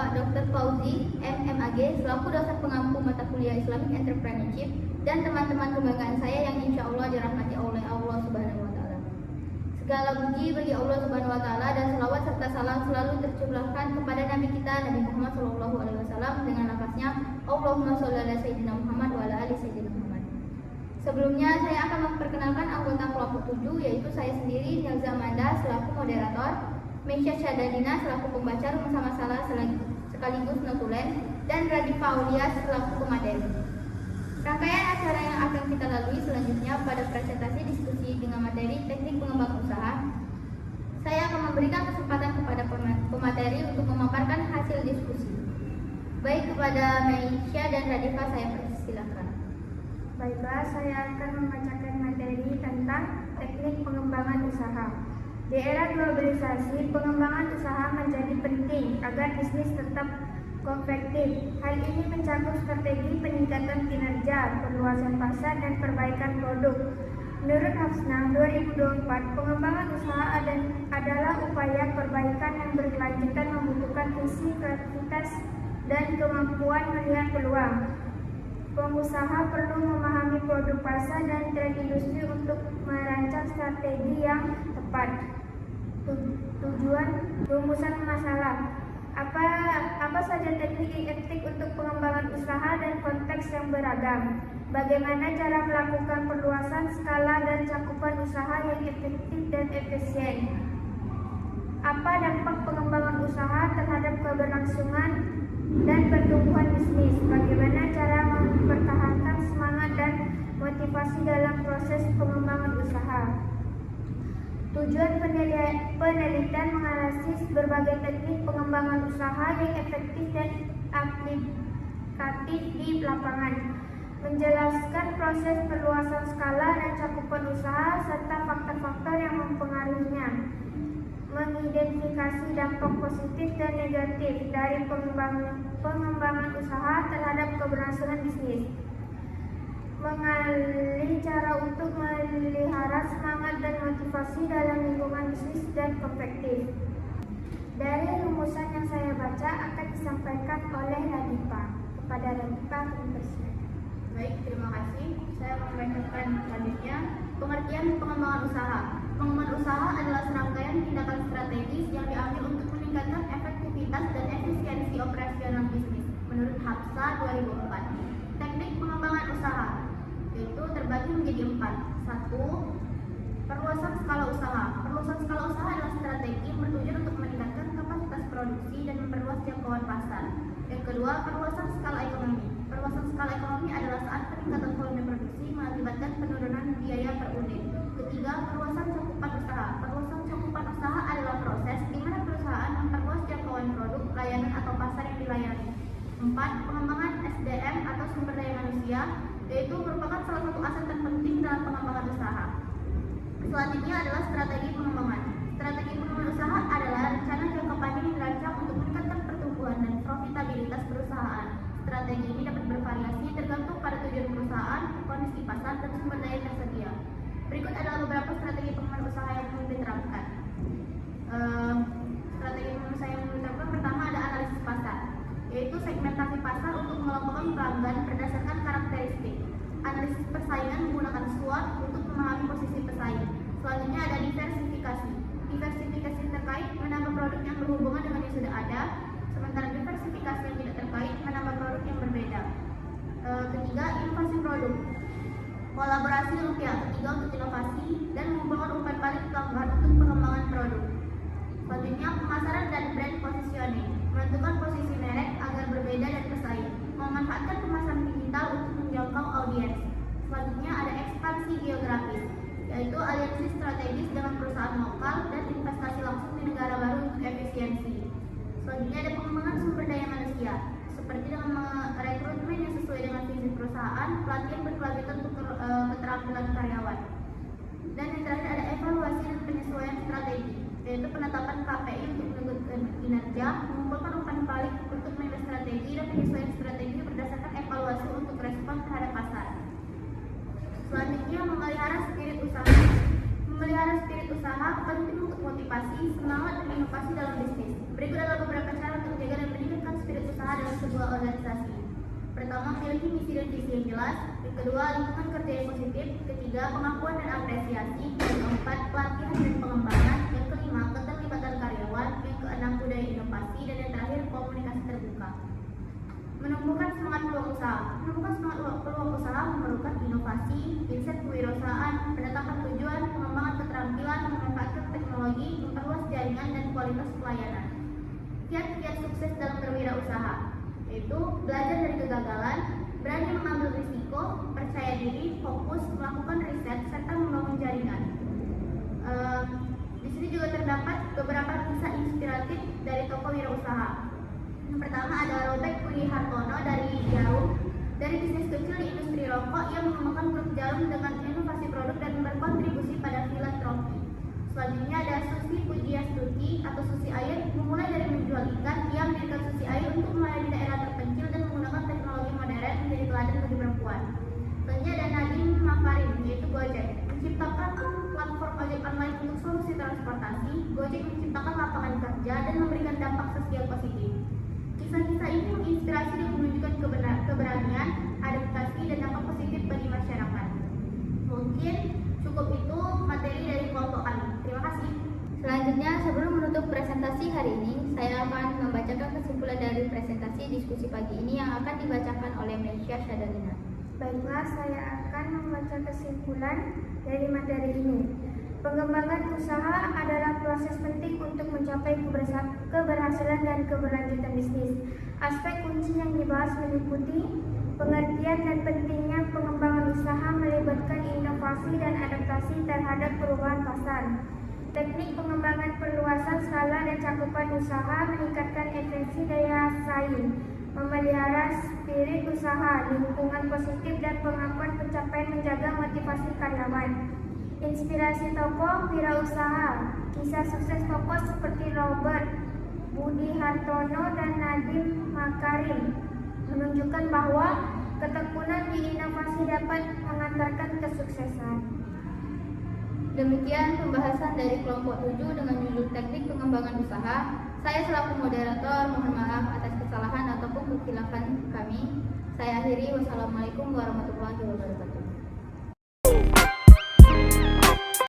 Bapak Dr. Fauzi, MMAG, selaku dosen pengampu mata kuliah Islamic Entrepreneurship, dan teman-teman kebanggaan saya yang insya Allah dirahmati oleh Allah Subhanahu wa Ta'ala. Segala puji bagi Allah Subhanahu wa Ta'ala dan selawat serta salam selalu tercurahkan kepada Nabi kita Nabi Muhammad SAW dengan lafaznya Allahumma sholli ala Sayyidina Muhammad wa ala ali Sayyidina Muhammad. Sebelumnya saya akan memperkenalkan anggota kelompok 7, yaitu saya sendiri Nilza Amanda selaku moderator, Meisha Syadadina selaku pembaca rumus masalah sekaligus notulen, dan Radhi Paulia selaku pemateri. Rangkaian acara yang akan kita lalui selanjutnya pada presentasi diskusi dengan materi teknik pengembangan usaha. Saya akan memberikan kesempatan kepada pemateri untuk memaparkan hasil diskusi. Baik, kepada Meisha dan Radifa saya persilakan. Baiklah, saya akan membacakan materi tentang teknik pengembangan usaha. Di era globalisasi, pengembangan usaha menjadi penting agar bisnis tetap kompetitif. Hal ini mencakup strategi peningkatan kinerja, perluasan pasar, dan perbaikan produk. Menurut Hafsnah 2024, pengembangan usaha adalah upaya perbaikan yang berkelanjutan membutuhkan visi, kreativitas, dan kemampuan melihat peluang. Pengusaha perlu memahami produk pasar dan tren industri untuk merancang strategi yang tepat. Tujuan rumusan masalah. Apa saja teknik efektif untuk pengembangan usaha dan konteks yang beragam? Bagaimana cara melakukan perluasan skala dan cakupan usaha yang efektif dan efisien? Apa dampak pengembangan usaha terhadap keberlangsungan dan pertumbuhan bisnis? Bagaimana cara mempertahankan semangat dan motivasi dalam proses pengembangan usaha? Tujuan penelitian menganalisis berbagai teknik pengembangan usaha yang efektif dan aplikatif di lapangan, menjelaskan proses perluasan skala dan cakupan usaha serta faktor-faktor yang mempengaruhinya, mengidentifikasi dampak positif dan negatif dari pengembangan usaha terhadap keberlangsungan bisnis, mengalih cara untuk memelihara semangat dan motivasi dalam lingkungan bisnis dan kompetitif. Dari rumusan yang saya baca akan disampaikan oleh Radifa. Kepada Radifa, mempersilakan. Baik, terima kasih. Saya membacakan selanjutnya pengertian pengembangan usaha. Pengembangan usaha adalah serangkaian tindakan strategis yang diambil untuk meningkatkan efektivitas dan efisiensi operasional bisnis. Menurut Hafsah 2004, teknik pengembangan usaha itu terbagi menjadi 4. 1. Perluasan skala usaha. Perluasan skala usaha adalah strategi yang bertujuan untuk meningkatkan kapasitas produksi dan memperluas jangkauan pasar. Yang kedua, perluasan skala ekonomi. Perluasan skala ekonomi adalah saat peningkatan volume produksi mengakibatkan penurunan biaya per unit. Ketiga, perluasan cakupan usaha. Perluasan cakupan usaha adalah proses di mana perusahaan memperluas jangkauan produk, layanan atau pasar yang dilayani. 4. Pengembangan SDM atau sumber daya manusia, yaitu merupakan salah satu aset terpenting dalam pengembangan usaha. Selanjutnya adalah strategi pengembangan. Strategi pengembangan usaha adalah rencana jangka panjang yang dirancang untuk meningkatkan pertumbuhan dan profitabilitas perusahaan. Strategi ini dapat bervariasi tergantung pada tujuan perusahaan, kondisi pasar, dan sumber daya yang tersedia. Berikut adalah beberapa strategi pengembangan usaha yang perlu diterapkan. Strategi pengembangan usaha yang perlu diterapkan pertama ada analisis pasar, yaitu segmentasi pasar untuk mengelompokkan pelanggan berdasarkan karakteristik. Analisis persaingan menggunakan SWOT untuk memahami posisi pesaing. Selanjutnya ada diversifikasi. Diversifikasi terkait menambah produk yang berhubungan dengan yang sudah ada, sementara diversifikasi yang tidak terkait menambah produk yang berbeda. Ketiga, inovasi produk. Kolaborasi dengan pihak ketiga untuk inovasi dan membangun umpan balik pelanggan untuk pengembangan produk. Selanjutnya, pemasaran dan brand positioning. Menentukan posisi merek agar berbeda dan bersaing. Memanfaatkan pemasaran digital untuk menjangkau audiens. Selanjutnya ada ekspansi geografis, yaitu aliansi strategis dengan perusahaan lokal dan investasi langsung di negara baru untuk efisiensi. Selanjutnya ada pengembangan sumber daya manusia, seperti dengan rekrutmen yang sesuai dengan visi perusahaan, pelatihan berkelanjutan untuk keterampilan karyawan. Dan yang terakhir ada evaluasi dan penyesuaian strategi, yaitu penetapan KPI untuk menentukan kinerja, mengumpulkan umpan balik untuk menilai strategi dan penyesuaian strategi berdasarkan evaluasi untuk respon terhadap pasar. Selanjutnya, memelihara spirit usaha. Memelihara spirit usaha penting untuk motivasi, semangat, dan inovasi dalam bisnis. Berikut adalah beberapa cara untuk menjaga dan meningkatkan spirit usaha dalam sebuah organisasi. Pertama, memiliki misi dan visi yang jelas. Yang kedua, lingkungan kerja yang positif. Ketiga, pengakuan dan apresiasi. Yang keempat, pelatihan dan pengembangan. Yang kelima, keterlibatan karyawan. Yang keenam, budaya inovasi. Dan yang terakhir, komunikasi terbuka. Menumbuhkan semangat peluang usaha. Menumbuhkan semangat peluang usaha memerlukan inovasi, mindset kewirausahaan, penetapan tujuan, pengembangan keterampilan, memanfaatkan teknologi, memperluas jaringan dan kualitas pelayanan. Kiat-kiat sukses dalam berwirausaha yaitu belajar dari kegagalan, berani mengambil risiko, percaya diri, fokus, melakukan riset, serta membangun jaringan. Di sini juga terdapat beberapa kisah inspiratif dari tokoh wirausaha. Yang pertama ada Robert Budi Hartono dari Jarum. Dari bisnis kecil di industri rokok, ia mengembangkan grup Jarum dengan inovasi produk dan berkontribusi pada filantropi. Selanjutnya ada Susi Pujiastuti atau Susi Air. Memulai dari menjual ikan, ia mendirikan Susi Air untuk melayani daerah terpencil dan menggunakan teknologi modern menjadi teladan bagi perempuan. Selanjutnya ada Nadine Makarim, yaitu Gojek. Menciptakan platform ojek online untuk solusi transportasi, Gojek menciptakan lapangan kerja dan memberikan dampak sosial positif. Kisah-kisah ini menginspirasi dan menunjukkan keberanian, adaptasi, dan dampak positif bagi masyarakat. Mungkin cukup itu materi dari kelompok kami. Terima kasih. Selanjutnya, sebelum menutup presentasi hari ini, saya akan membacakan kesimpulan dari presentasi diskusi pagi ini yang akan dibacakan oleh Meisya Syadalina. Baiklah, saya akan membaca kesimpulan dari materi ini. Pengembangan usaha adalah proses penting untuk mencapai keberhasilan dan keberlanjutan bisnis. Aspek kunci yang dibahas meliputi pengertian dan pentingnya pengembangan usaha melibatkan inovasi dan adaptasi terhadap perubahan pasar. Teknik pengembangan perluasan skala dan cakupan usaha meningkatkan efisiensi daya saing, memelihara spirit usaha, lingkungan positif dan pengakuan pencapaian menjaga motivasi karyawan. Inspirasi tokoh wirausaha. Kisah sukses tokoh seperti Robert Budi Hartono dan Nadine Makarim menunjukkan bahwa ketekunan di inovasi dapat mengantarkan kesuksesan. Demikian pembahasan dari kelompok 7 dengan judul teknik pengembangan usaha. Saya selaku moderator mohon maaf atas kesalahan ataupun kekhilafan kami. Saya akhiri. Wassalamualaikum warahmatullahi wabarakatuh.